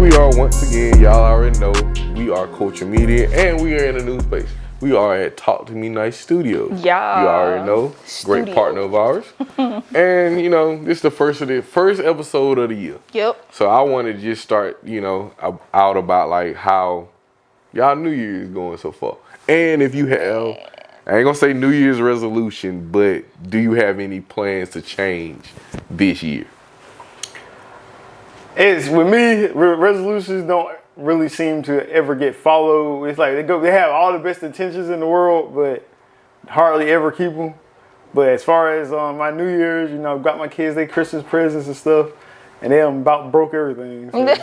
we are once again. Y'all already know we are Culture Media, and we are in a new space. We are at Talk to Me Nice Studios. Yeah. You already know. Great partner of ours. And you know, this is the first episode of the year. Yep. So I want to just start, out about like how y'all New Year's going so far. And if you have, I ain't gonna say New Year's resolution, but do you have any plans to change this year? It's with me, resolutions don't really seem to ever get followed. It's like they have all the best intentions in the world, but hardly ever keep them. But as far as my New Year's, got my kids their Christmas presents and stuff, and they about broke everything. So.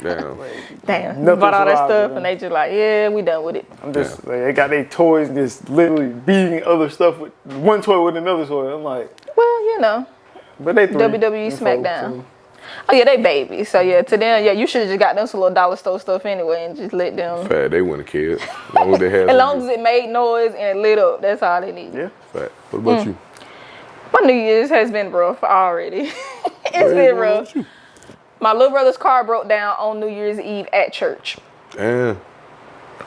Damn. You bought all that stuff, and they just like, yeah, we done with it. I'm just, they got their toys just literally beating other stuff with one toy with another toy. I'm like, well, but they WWE SmackDown. So. Oh yeah, they babies. So yeah, to them, you should have just got them some little dollar store stuff anyway and just let them. Fact, they wouldn't care. As long as it made noise and it lit up, that's all they need. Yeah. Fact. What about you? My New Year's has been rough already. It's been rough. My little brother's car broke down on New Year's Eve at church. Damn.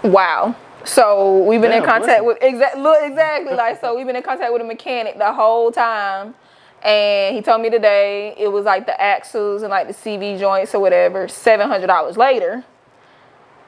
Wow. So we've been in contact with exactly like so we've been in contact with a mechanic the whole time. And he told me today it was like the axles and like the CV joints or whatever. $700 later,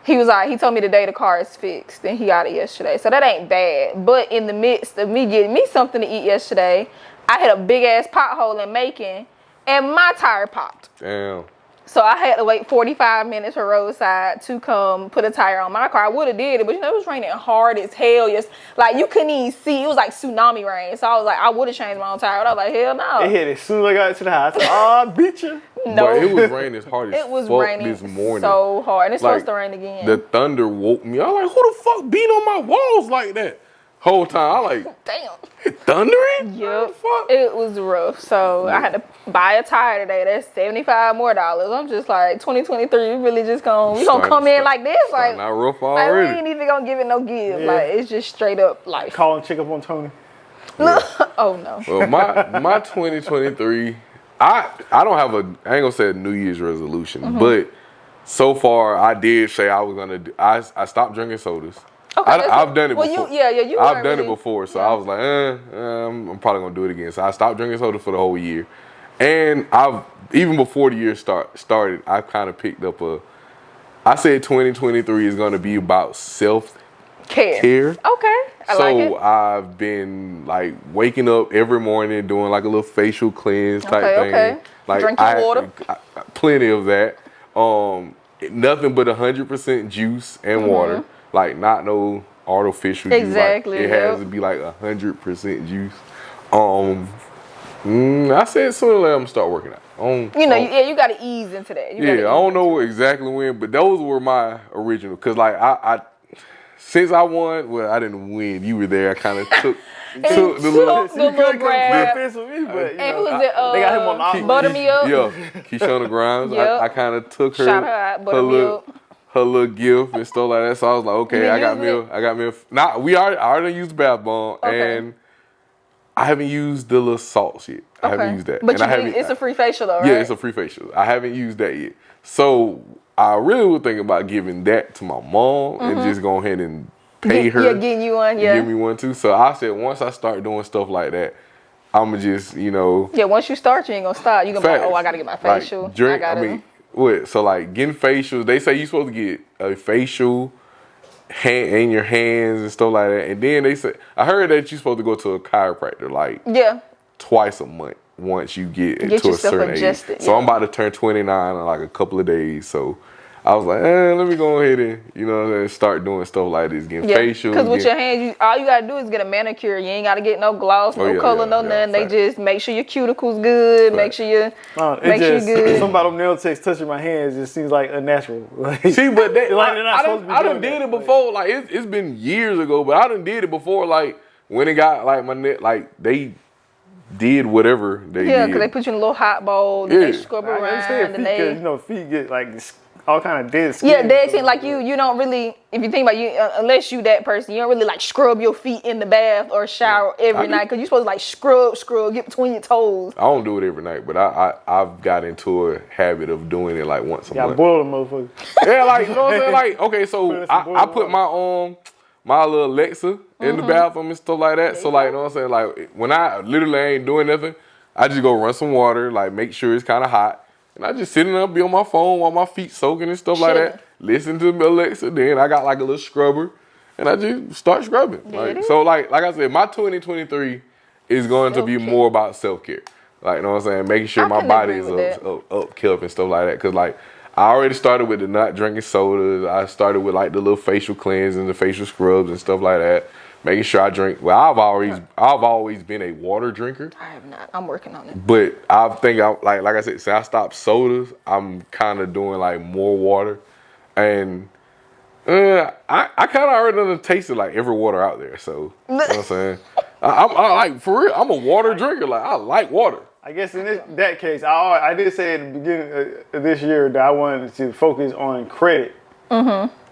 he told me today the car is fixed and he got it yesterday. So that ain't bad. But in the midst of me getting me something to eat yesterday, I hit a big ass pothole in Macon and my tire popped. Damn. So I had to wait 45 minutes for roadside to come put a tire on my car. I would have did it, but it was raining hard as hell. Like you couldn't even see. It was like tsunami rain. So I was like, I would have changed my own tire. But I was like, hell no. It hit as soon as I got to the house. I beat you. No. But it was raining as hard as it was fuck raining this morning. So hard. And it's supposed to rain again. The thunder woke me. I was like, who the fuck beat on my walls like that? Whole time, I like, damn. It thundering? Yep. It was rough. So I had to buy a tire today. That's $75 more. I'm just like, 2023, we really just we gonna come in like this? Like, not rough already. Like, we ain't even gonna give it no give. Yeah. Like, it's just straight up life. Call and check up on Tony. Yeah. Oh, no. Well, my 2023, I don't have I ain't gonna say a New Year's resolution, but so far I did say I was gonna I stopped drinking sodas. Okay, I've done it before. I've done it before, so I was like, I'm probably gonna do it again. So I stopped drinking soda for the whole year, and even before the year started, I kind of picked up I said 2023 is gonna be about self-care. Okay, So I've been like waking up every morning, doing like a little facial cleanse type thing. Okay. Like drinking water. Plenty of that. Nothing but 100% juice and water. Like not no artificial juice. Exactly. Like, it has to be like 100% juice. I said sooner or later I'm gonna start working out. You gotta ease into that. I don't know exactly when, but those were my original. Cause like I since I won, well I didn't win. You were there. I kind of took the little grab. And who was it? They got him on Buttermilk. Yeah, Keishona Grimes. Yep. I kind of took her. Shout her out, Buttermilk. Her little gift and stuff like that. So I was like, okay, I got me a. I already used the bath bomb, and I haven't used the little salts yet. I haven't used that. But it's a free facial though, right? Yeah, it's a free facial. I haven't used that yet. So I really was thinking about giving that to my mom and just go ahead and pay her. Yeah, getting you one. Yeah, give me one too. So I said once I start doing stuff like that, I'ma just Yeah, once you start, you ain't gonna stop. You gonna be like, I gotta get my facial. So like getting facials, they say you're supposed to get a facial in your hands and stuff like that. And then they say, I heard that you're supposed to go to a chiropractor like twice a month once you get to a certain age. So I'm about to turn 29 in like a couple of days. So I was like, let me go ahead and, start doing stuff like this, getting facials. Because with your hands, all you got to do is get a manicure. You ain't got to get no gloss, no color, nothing. They just make sure your cuticle's good, make sure you're good. Something about them nail techs touching my hands just seems like unnatural. See, but I done did it before. Like, it's been years ago, but I done did it before. Like, when it got, like, my neck, like, they did whatever they did. Yeah, because they put you in a little hot bowl, they scrub around. I understand feet, because, feet get, like, all kind of dead skin. Yeah, dead skin. Like you don't really, if you think about you, unless you that person, you don't really like scrub your feet in the bath or shower every night because you're supposed to like scrub, get between your toes. I don't do it every night, but I've got into a habit of doing it like once a month. Boil them motherfuckers. Yeah, like you know what I'm saying. Like okay, so I put my little Alexa in the bathroom and stuff like that. So like you know what I'm saying. Like when I literally ain't doing nothing, I just go run some water, like make sure it's kind of hot. And I just sitting up, be on my phone while my feet soaking and stuff like that. Listen to Alexa. Then I got like a little scrubber, and I just start scrubbing. Like so, like I said, my 2023 is going to be more about self-care. Like you know what I'm saying, making sure my body is up kept and stuff like that. Cause like I already started with the not drinking sodas. I started with like the little facial cleanse and the facial scrubs and stuff like that. Making sure I drink. Well, I've always been a water drinker. I have not. I'm working on it. But I think like I said, since I stopped sodas, I'm kind of doing like more water, and I kind of already done tasted like every water out there. So you know what I'm saying, I like for real. I'm a water drinker. Like I like water. I guess in that case, I did say at the beginning of this year that I wanted to focus on credit.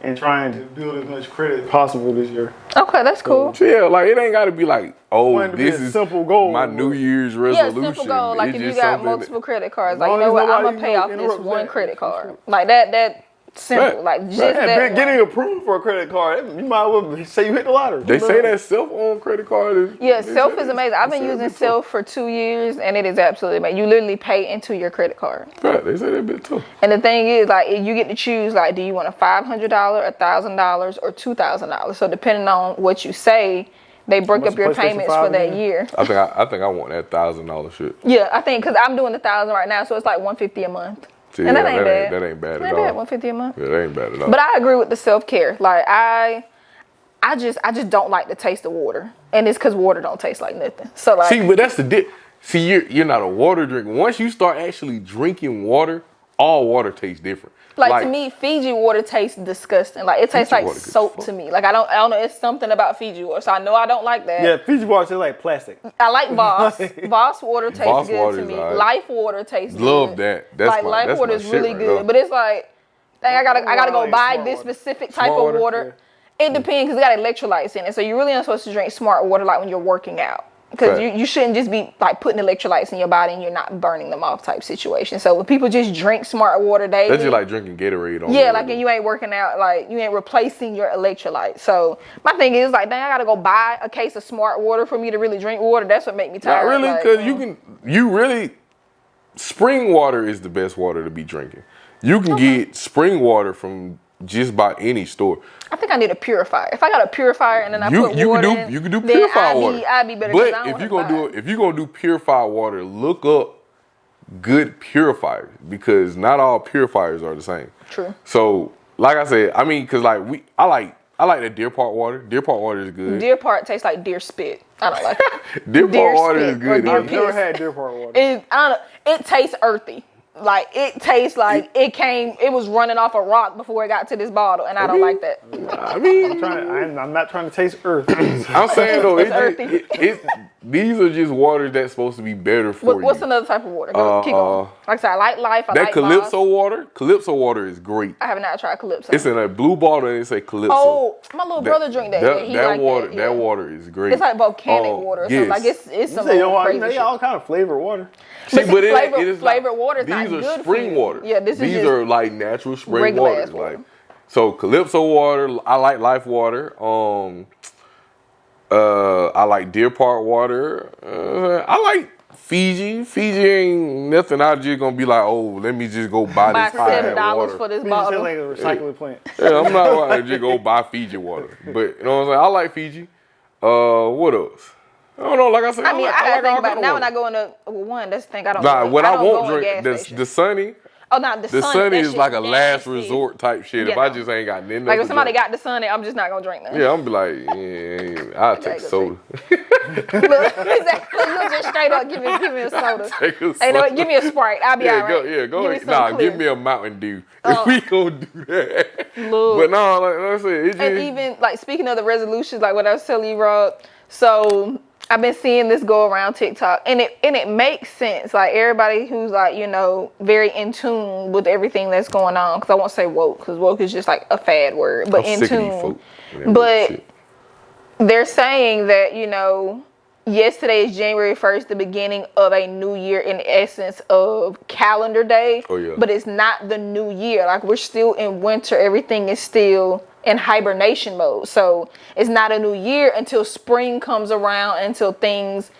And trying to build as much credit as possible this year. Okay, that's cool. So, yeah, like it ain't got to be like, oh, this is simple goal. My New Year's resolution. Yeah, simple goal. Like if you got multiple credit cards, like As you know long what, as I'm gonna pay off this one credit card. Like that simple. Like just that. Getting approved for a credit card, you might as well say you hit the lottery. They say that self-owned credit card is. Yeah, Self is amazing. I've been using Self for 2 years, and it is absolutely amazing. You literally pay into your credit card. Right, they say that bit too. And the thing is, like, you get to choose, like, do you want a $500, $1,000, or $2,000? So depending on what you say, they break up your payments for that year. I think I want that $1,000 shit. Yeah, I think because I'm doing the $1,000 right now, so it's like $150 a month. See, and that ain't bad. That ain't bad at all. $150 a month. Yeah, that ain't bad at all. But I agree with the self-care. Like I just don't like the taste of water, and it's because water don't taste like nothing. So like, see, but that's the dip. See, you're not a water drinker. Once you start actually drinking water, all water tastes different. Like to me, Fiji water tastes disgusting. Like it tastes like soap to me. Like I don't know. It's something about Fiji water, so I know I don't like that. Yeah, Fiji water tastes like plastic. I like Voss. Voss water tastes good to me. Right. Life water tastes good. Love that. That's Life water is really right good, now. but it's like, dang, I gotta go buy this specific type of water. It depends because it got electrolytes in it, so you're really not supposed to drink smart water like when you're working out. Because you shouldn't just be like putting electrolytes in your body and you're not burning them off type situation. So when people just drink smart water daily, that's just like drinking Gatorade on like and you ain't working out, like you ain't replacing your electrolytes. So my thing is like, dang, I gotta go buy a case of smart water for me to really drink water. That's what make me tired. Not really, because spring water is the best water to be drinking. You can get spring water from just about any store. I think I need a purifier. If I got a purifier and then I put water in, you can do purified water. I'd be better. But if you're gonna do purified water, look up good purifiers because not all purifiers are the same. True. So, like I said, I mean, cause like I like the Deer Park water. Deer Park water is good. Deer Park tastes like deer spit. I don't like it. Deer Park water is good. I've never had Deer Park water. It tastes earthy. Like it tastes like it was running off a rock before it got to this bottle, and I don't like that. I mean, I'm not trying to taste earth. I'm saying though, these are just waters that's supposed to be better for you. What's another type of water? Keep going. Like I said, I like Life. I like Calypso Voss. water. Calypso water is great. I have not tried Calypso. It's in a blue bottle and it say Calypso. Oh, my little brother drink that. That water is great. It's like volcanic water. So like it's some crazy shit. All kind of flavored water. See, but it is flavored water. These are spring water. Yeah, these are like natural spring waters. Like so, Calypso water. I like Life water. I like Deer Park water. I like Fiji. Fiji ain't nothing. I'm just gonna be like, oh, let me just go buy this $7 for this bottle. Like a recycling plant. Yeah, I'm not gonna just go buy Fiji water. But you know what I'm saying? I like Fiji. What else? I don't know. Like I said, I gotta think about it. Now water. when I go into one, that's the thing I don't. Nah, what I won't go drink the Sunny. Oh, no, the Sunny is like a last nasty. resort type shit. Yeah, if I just ain't got nothing. Like if somebody got the Sunny, I'm just not gonna drink that. Yeah, I'm be like, yeah, I'll take soda. Look, you'll just straight up give me a soda. Hey, no, give me a Sprite. I'll be all right. Go ahead. Nah, give me a Mountain Dew. If we gonna do that. Look. But no, like I said, and even like speaking of the resolutions, like what I was telling you, Rob. So I've been seeing this go around TikTok, and it makes sense. Like everybody who's like, very in tune with everything that's going on. Because I won't say woke, because woke is just like a fad word, but in tune. But they're saying that yesterday is January 1st, the beginning of a new year in essence of calendar day. Oh, yeah. But it's not the new year. Like we're still in winter. Everything is still in hibernation mode. So it's not a new year until spring comes around, until things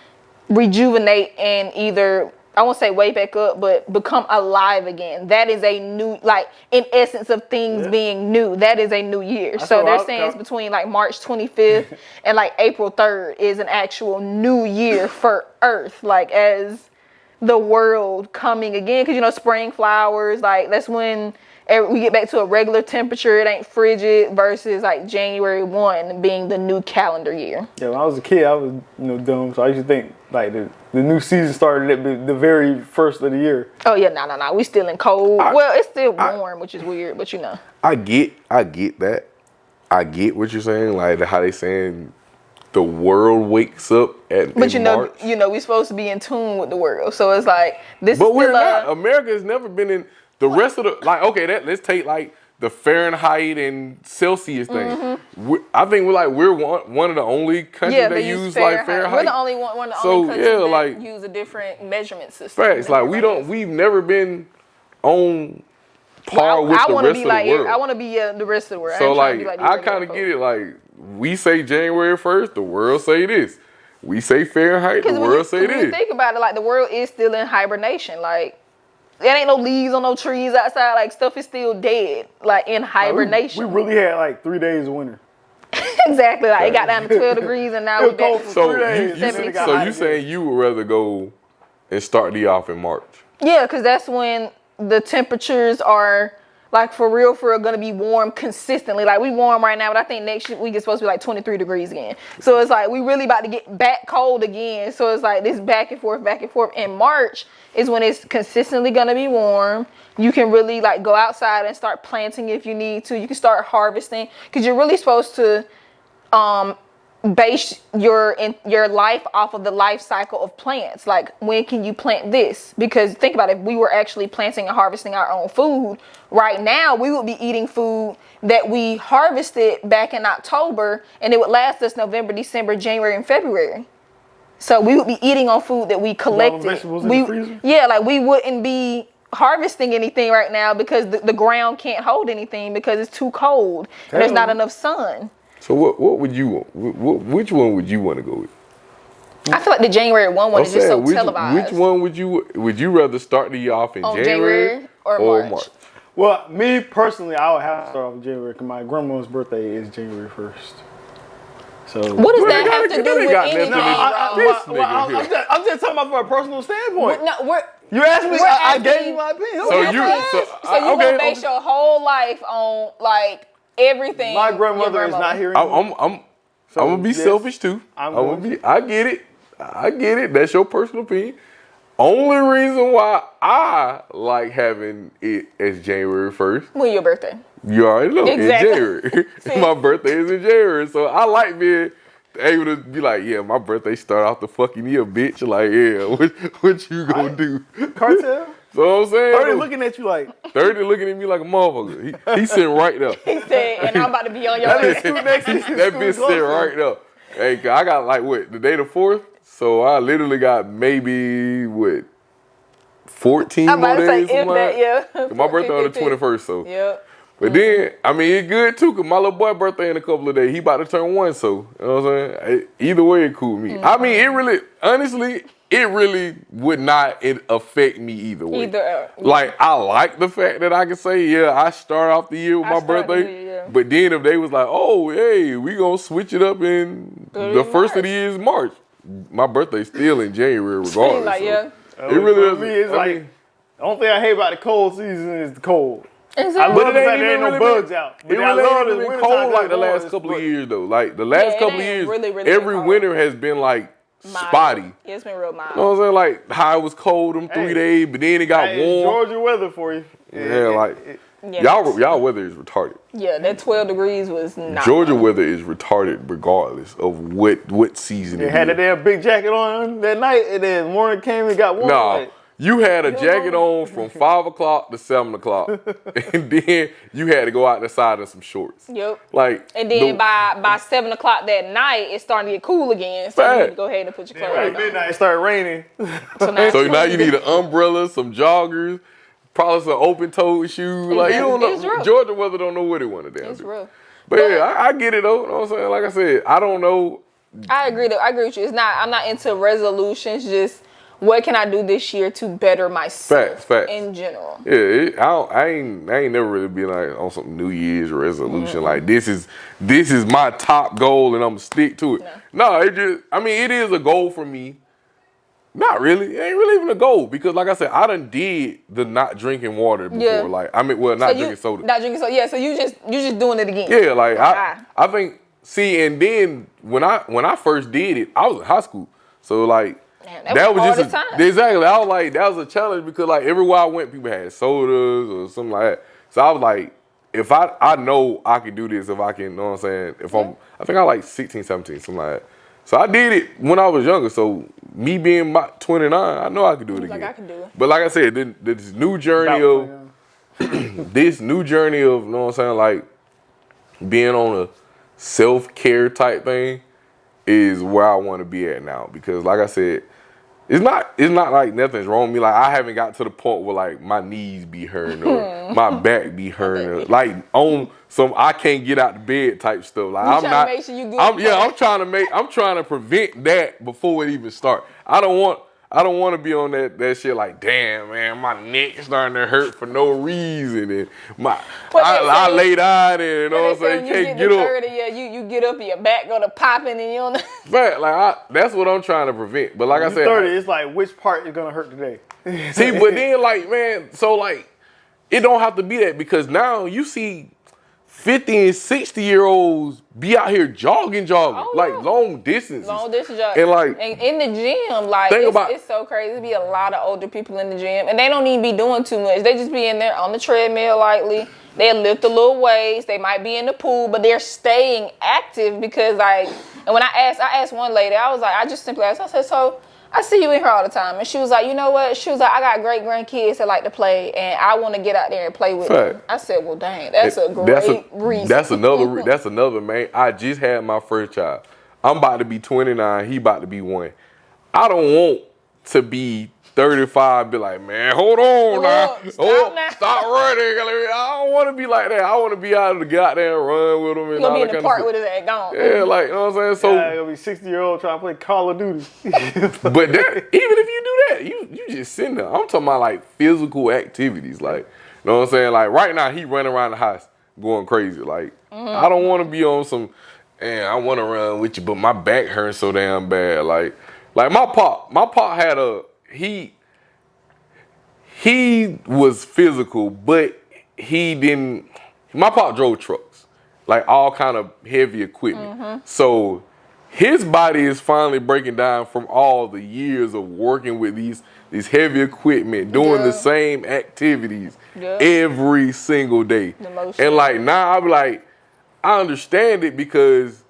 rejuvenate and either, I won't say wake back up, but become alive again. That is a new, like in essence of things being new, that is a new year. So they're saying it's between like March 25th and like April 3rd is an actual new year for Earth, like as the world coming again. Because spring flowers, like that's when we get back to a regular temperature. It ain't frigid versus like January 1 being the new calendar year. Yeah, when I was a kid, I was dumb, so I used to think like the new season started at the very first of the year. Oh yeah, no. We still in cold. Well, it's still warm, which is weird, but I get that. I get what you're saying, like how they saying the world wakes up in March. We supposed to be in tune with the world, so it's like this. But we're not. America has never been in. The rest of the, let's take like the Fahrenheit and Celsius thing. Mm-hmm. I think we're one of the only countries that use like Fahrenheit. We're the only one of the only countries that like, use a different measurement system. Facts, like we've never been on par with the rest of the world. I want to be the rest of the world. So I kind of get it. Like we say January 1st, the world say this. We say Fahrenheit, the world say this. When you think about it, like the world is still in hibernation. Like there ain't no leaves on no trees outside. Like stuff is still dead, like in hibernation. We really had like 3 days of winter. Exactly. Like it got down to 12 degrees and now we're back to 3 days. So you saying you would rather go and start the year off in March? Yeah, because that's when the temperatures are like for real gonna be warm consistently. Like we warm right now, but I think next week it's supposed to be like 23 degrees again. So it's like we really about to get back cold again. So it's like this back and forth. In March is when it's consistently gonna be warm. You can really like go outside and start planting if you need to. You can start harvesting because you're really supposed to base your life off of the life cycle of plants. Like when can you plant this? Because think about it, if we were actually planting and harvesting our own food right now, we would be eating food that we harvested back in October and it would last us November, December, January, and February. So we would be eating on food that we collected. Vegetables in the freezer? Yeah, like we wouldn't be harvesting anything right now because the ground can't hold anything because it's too cold and there's not enough sun. So what would you want? Which one would you want to go with? I feel like the January 1 is just so televised. Which one would you rather start the year off in January or March? Well, me personally, I would have to start off in January because my grandma's birthday is January 1st. So what does that have to do with anything? I'm just talking about from a personal standpoint. You asked me, I gave you my opinion. So you're gonna base your whole life on like everything. My grandmother is not here anymore. I'm gonna be selfish too. I get it. That's your personal opinion. Only reason why I like having it as January 1st. When your birthday? You already know. Exactly. In January. My birthday is in January. So I like being able to be like, yeah, my birthday start off the fucking year, bitch. Like, yeah, what you gonna do? Cartel? So what I'm saying? 30 looking at you like. 30 looking at me like a motherfucker. He's sitting right there. He said, and I'm about to be on your list. That bitch sitting right there. Hey, I got like the day the 4th? So I literally got maybe 14 more days. My birthday on the 21st, so. Yep. But then, I mean, it's good too, because my little boy birthday in a couple of days. He about to turn 1, so, you know what I'm saying? Either way, it cool with me. I mean, honestly, it really would not affect me either way. Like, I like the fact that I can say, yeah, I start off the year with my birthday. But then if they was like, oh, hey, we gonna switch it up in the first of the year is March. My birthday's still in January regardless. Like, it really is. For me, it's like, the only thing I hate about the cold season is the cold. Exactly. I love the fact there ain't no bugs out. It really ain't been cold like the last couple of years though. Like the last couple of years, every winter has been like spotty. Yeah, it's been real mild. You know what I'm saying? Like how it was cold them 3 days, but then it got warm. Georgia weather for you. Yeah, like Yeah, Y'all weather is retarded. Yeah, that 12 degrees was not. Georgia weather is retarded regardless of what season They had a damn big jacket on that night, and then morning came and got warm. No, Like, you had a jacket on from 5 o'clock to 7 o'clock, and then you had to go out the side in some shorts. Yep. Like, and then by 7 o'clock that night, it's starting to get cool again. So you need to go ahead and put your clothes right on. midnight, it started raining. So now you need an umbrella, some joggers, probably some open-toed shoes. Like, you don't It's know. rough. Georgia weather don't know what they want to damn It's do. rough. But yeah, I get it though. You know what I'm saying? Like I said, I don't know. I agree with you. I'm not into resolutions. Just what can I do this year to better myself Facts. in general. Yeah, I ain't never really been like on some New Year's resolution. Like this is my top goal and I'm gonna stick to it. No, it is a goal for me. Not really. It ain't really even a goal because, like I said, I done did the not drinking water before. Yeah. Like not drinking soda. Not drinking soda. Yeah. So you just doing it again. Yeah, like I think. See, and then when I first did it, I was in high school, so like. Man, that was just time. Exactly. I was like, that was a challenge because like everywhere I went, people had sodas or something like that. So I was like, if I know I can do this, if I can, you know what I'm saying? I think I like 16, 17, something like that. So I did it when I was younger. So me being 29, I know I could do it again. Like I can do it. But like I said, this new journey of this new journey of, you know what I'm saying, like being on a self-care type thing is where I want to be at now. Because like I said, it's not like nothing's wrong with me. Like I haven't got to the point where like my knees be hurting or my back be hurting or like on some I can't get out the bed type stuff. Like I'm not. Make sure you good I'm trying to prevent that before it even starts. I don't want to be on that shit like, damn, man, my neck starting to hurt for no reason. And I lay down and, you know what I'm saying, can't get up. You get up and your back go to popping and you don't know. But like, that's what I'm trying to prevent. But like I said. 30, it's like, which part is going to hurt today? See, but then like, man, so like, it don't have to be that because now you see 50 and 60-year-olds be out here jogging, like long distances. Long distance jogging. And like in the gym, like it's so crazy. There be a lot of older people in the gym, and they don't even be doing too much. They just be in there on the treadmill lightly. They lift a little weights. They might be in the pool, but they're staying active because like. And when I asked one lady, I was like, I just simply asked. I said, so I see you in here all the time, and she was like, you know what? She was like, I got great grandkids that like to play, and I want to get out there and play with them. I said, well, dang, that's a great reason. That's another man. I just had my first child. I'm about to be 29. He about to be 1. I don't want to be 35. Be like, man, hold on now. Stop running. I don't want to be like that. I want to be out of the goddamn run with him and all that kind of stuff. Be in the park with his ass gone. Yeah, like, you know what I'm saying? So gonna be 60-year-old trying to play Call of Duty. But that, even if you do that, you just sitting there. I'm talking about like physical activities. Like, you know what I'm saying? Like right now, he running around the house going crazy. Like, I don't want to be on some, I want to run with you, but my back hurts so damn bad. Like my pop had he was physical, but he didn't. My pop drove trucks, like all kind of heavy equipment. So his body is finally breaking down from all the years of working with these heavy equipment, doing the same activities every single day. And like now, I be like, I understand it because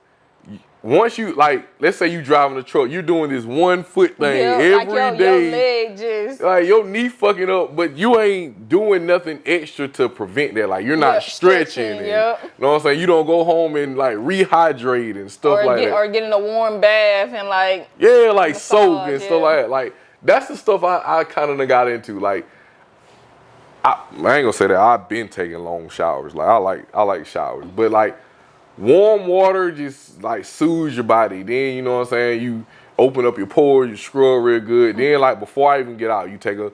once you like, let's say you driving a truck, you're doing this 1 foot thing every day. Your leg just like your knee fucking up, but you ain't doing nothing extra to prevent that. Like you're not stretching. And, you know what I'm saying? You don't go home and like rehydrate and stuff like that. Or get in a warm bath and like like soak and stuff like that. Like that's the stuff I kind of got into. Like I ain't gonna say that I've been taking long showers. Like I like showers, but like warm water just like soothes your body. Then you know what I'm saying, you open up your pores, you scrub real good. Then like before I even get out, you take a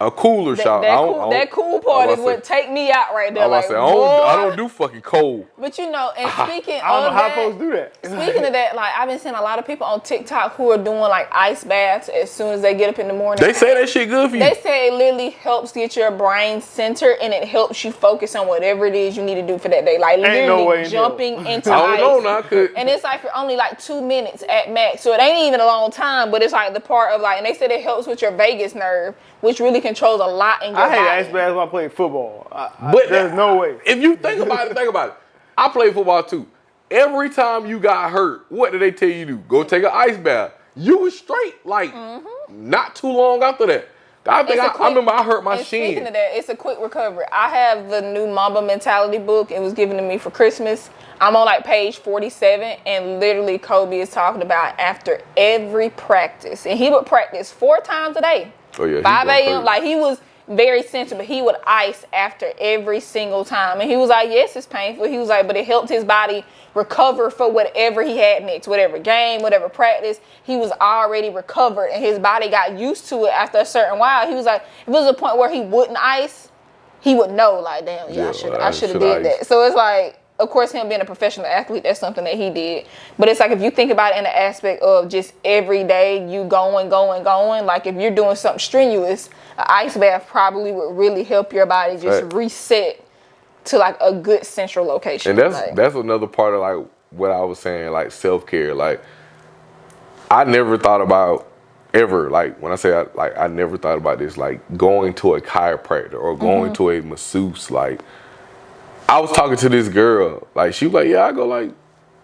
cooler shower. That cool part is what take me out right there. Like, I don't do fucking cold. But you know, and speaking of I don't know how folks do that. Speaking of that, like I've been seeing a lot of people on TikTok who are doing like ice baths as soon as they get up in the morning. They say that shit good for you. They say it literally helps get your brain centered and it helps you focus on whatever it is you need to do for that day. Like literally jumping into I don't ice. know now, and it's like for only like 2 minutes at max. So it ain't even a long time, but it's like the part of like, and they said it helps with your vagus nerve which really controls a lot in your body. I hate ice baths when I play football. But there's no way. If you think about it. I play football too. Every time you got hurt, what did they tell you to do? Go take an ice bath. You was straight, like, not too long after that. I remember I hurt my shin. Speaking of that, it's a quick recovery. I have the new Mamba Mentality book. It was given to me for Christmas. I'm on like page 47, and literally Kobe is talking about after every practice. And he would practice 4 times a day. Oh, yeah. 5 a.m. Like, he was very sensitive. He would ice after every single time. And he was like, yes, it's painful. He was like, but it helped his body recover for whatever he had next, whatever game, whatever practice. He was already recovered, and his body got used to it after a certain while. He was like, if it was a point where he wouldn't ice, he would know, like, damn, I should have did that. So it's like, of course, him being a professional athlete, that's something that he did. But it's like, if you think about it in the aspect of just every day you going, like if you're doing something strenuous, an ice bath probably would really help your body just reset to like a good central location. And that's another part of like what I was saying, like self-care. Like, I never thought about ever, like when I say I never thought about this, like going to a chiropractor or going to a masseuse. Like, I was talking to this girl, like she was like, yeah, I go like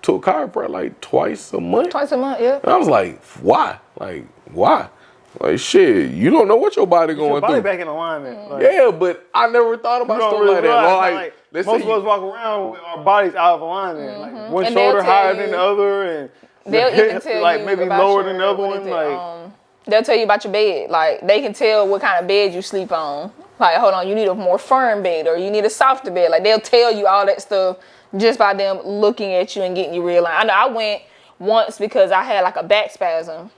to a chiropractor like twice a month. Twice a month, yeah. And I was like, why? Like, why? Like, shit, you don't know what your body going your body through. Back in alignment. Like, yeah, but I never thought about stuff really like that. Like, most of us walk around with our bodies out of alignment. Like, one shoulder higher than the other, and they'll even tell like you maybe about lower than the other one. Like, they'll tell you about your bed. Like, they can tell what kind of bed you sleep on. Like, hold on, you need a more firm bed, or you need a softer bed. Like, they'll tell you all that stuff just by them looking at you and getting you realigned. I know I went once because I had like a back spasm,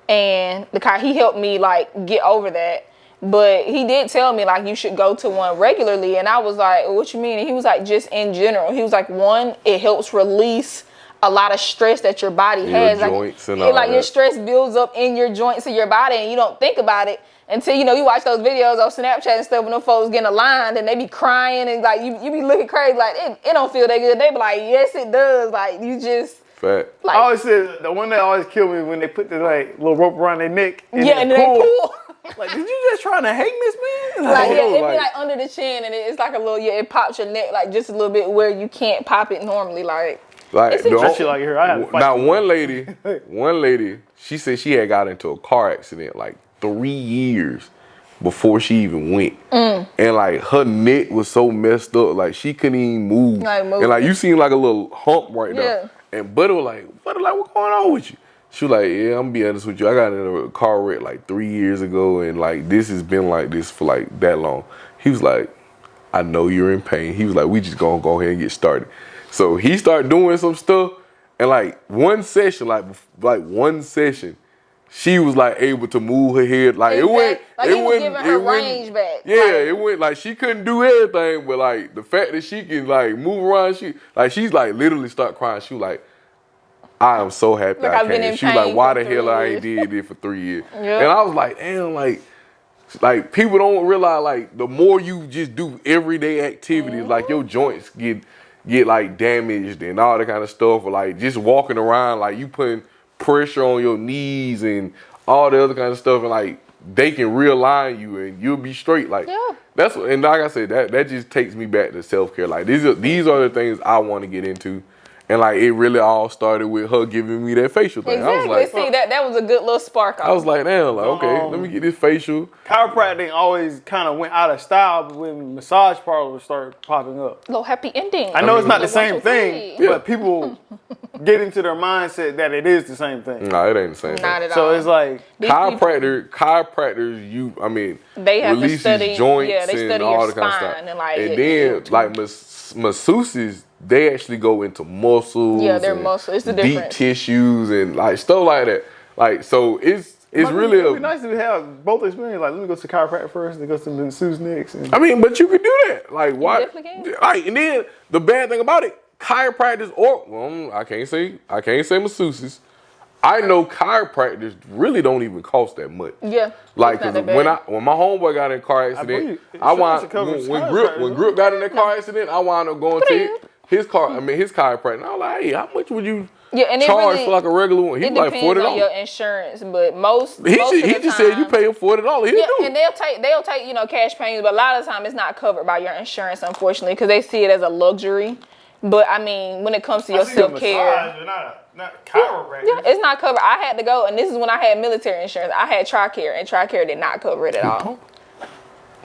and he helped me like get over that. But he did tell me like you should go to one regularly, and I was like, what you mean? And he was like, just in general. He was like, one, it helps release a lot of stress that your body has. Your joints and all that. Your stress builds up in your joints of your body, and you don't think about it until, you watch those videos on Snapchat and stuff when them folks getting aligned and they be crying and like you be looking crazy like it don't feel that good. They be like, yes it does. Like, you just Like, I always said the one that always killed me when they put the like little rope around their neck and and then they pull. Like, did you just trying to hang this man? Like, it be like under the chin, and it's like a little, it pops your neck like just a little bit where you can't pop it normally. Like that shit like here. I had to fight. Now one lady, she said she had got into a car accident like 3 years before she even went. And like her neck was so messed up, like she couldn't even move. And like you seen like a little hump right there. And Buddy was like, what's going on with you? She was like, yeah, I'm gonna be honest with you. I got in a car wreck like 3 years ago, and like this has been like this for like that long. He was like, I know you're in pain. He was like, we just gonna go ahead and get started. So he started doing some stuff, and like one session, she was like able to move her head. Like it went, like he was giving her range back. Yeah, it went like she couldn't do everything, but like the fact that she can like move around, she's like literally start crying. She was like, I am so happy like I came. She was like, why the hell I ain't did it for 3 years? And I was like, damn, like people don't realize like the more you just do everyday activities, like your joints get like damaged and all that kind of stuff, or like just walking around, like you putting pressure on your knees and all the other kind of stuff, and like they can realign you and you'll be straight. Like that's what, and like I said, that just takes me back to self-care. Like these are the things I want to get into. And like it really all started with her giving me that facial thing. Exactly. I was like, see, that was a good little spark. I was like, damn, like okay, let me get this facial. Chiropractic always kind of went out of style when massage parlors started popping up. Little happy ending. I know it's not the same thing, but people get into their mindset that it is the same thing. No, it ain't the same thing. Not at all. So it's like chiropractors, they have to releases study joints they study and all your that kind of spine stuff. and like And then like masseuses, they actually go into muscles. Yeah, they're muscles. It's the difference. Deep tissues and like stuff like that. Like so, it's really it'd be nice to have both experiences. Like, let me go to chiropractor first, then go to masseuse next. I mean, but you can do that. Like, why? You definitely can. Like, and then the bad thing about it, chiropractors I can't say masseuses. I know chiropractors really don't even cost that much. Yeah. Like, cause when my homeboy got in a car accident, when Grip got in that car accident, I wound up going to his chiropractor. And I was like, hey, how much would you Yeah, and charge really, for like a regular one. He it like depends $40. on your insurance, but most of He the just time, said you pay him $40. He'll yeah, do and it. they'll take cash payments, but a lot of the time it's not covered by your insurance, unfortunately, because they see it as a luxury. But I mean, when it comes to your self care, not chiropractic. yeah, it's not covered. I had to go, and this is when I had military insurance. I had TRICARE, and TRICARE did not cover it at all.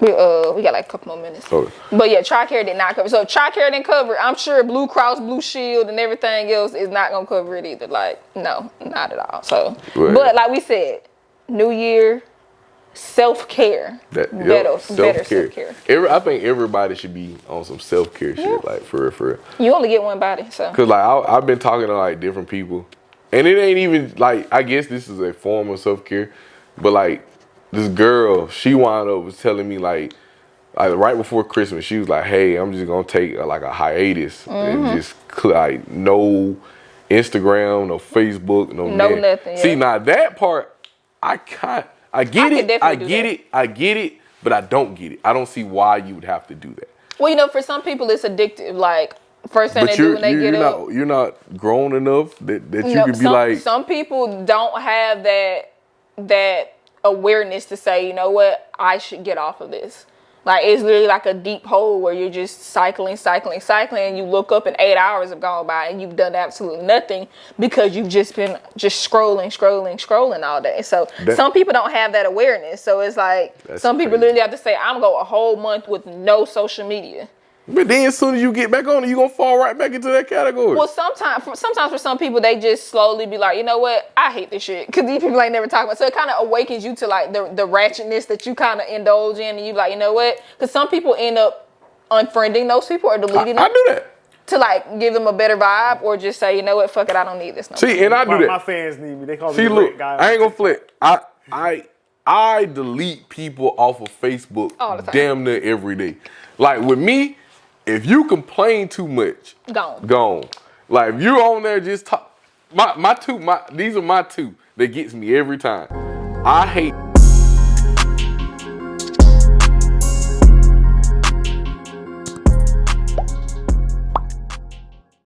We got like a couple more minutes. Okay. But yeah, TRICARE did not cover. So if TRICARE didn't cover it, I'm sure Blue Cross, Blue Shield, and everything else is not gonna cover it either. Like, no, not at all. So, Right. but like we said, New Year, self-care. Better self-care. I think everybody should be on some self-care shit, like for real. You only get one body, so. Cause like I've been talking to like different people, and it ain't even like, I guess this is a form of self-care, but like this girl, she wound up was telling me like right before Christmas, she was like, "Hey, I'm just gonna take like a hiatus and just like no Instagram, no Facebook, no nothing. Yeah. See, now that part, I get it, but I don't get it. I don't see why you would have to do that. Well, you know, for some people it's addictive. Like, first thing they do when they get up. You're not grown enough that you could be like. Some people don't have that awareness to say, you know what, I should get off of this. Like, it's literally like a deep hole where you're just cycling, and you look up and 8 hours have gone by and you've done absolutely nothing because you've just been scrolling all day. So some people don't have that awareness. So it's like some people literally have to say, I'm going to go a whole month with no social media. But then as soon as you get back on it, you're going to fall right back into that category. Well, sometimes for some people, they just slowly be like, you know what? I hate this shit. Because these people ain't never talking about. So it kind of awakens you to like the ratchetness that you kind of indulge in. And you like, you know what? Because some people end up unfriending those people or deleting them. I do that. To like give them a better vibe or just say, you know what? Fuck it. I don't need this no more. See, and I do that. My fans need me. They call me the great guy. I ain't going to flip. I delete people off of Facebook all the time. Damn near every day. Like with me, if you complain too much, gone. Like if you're on there just talk, these are my two that gets me every time. I hate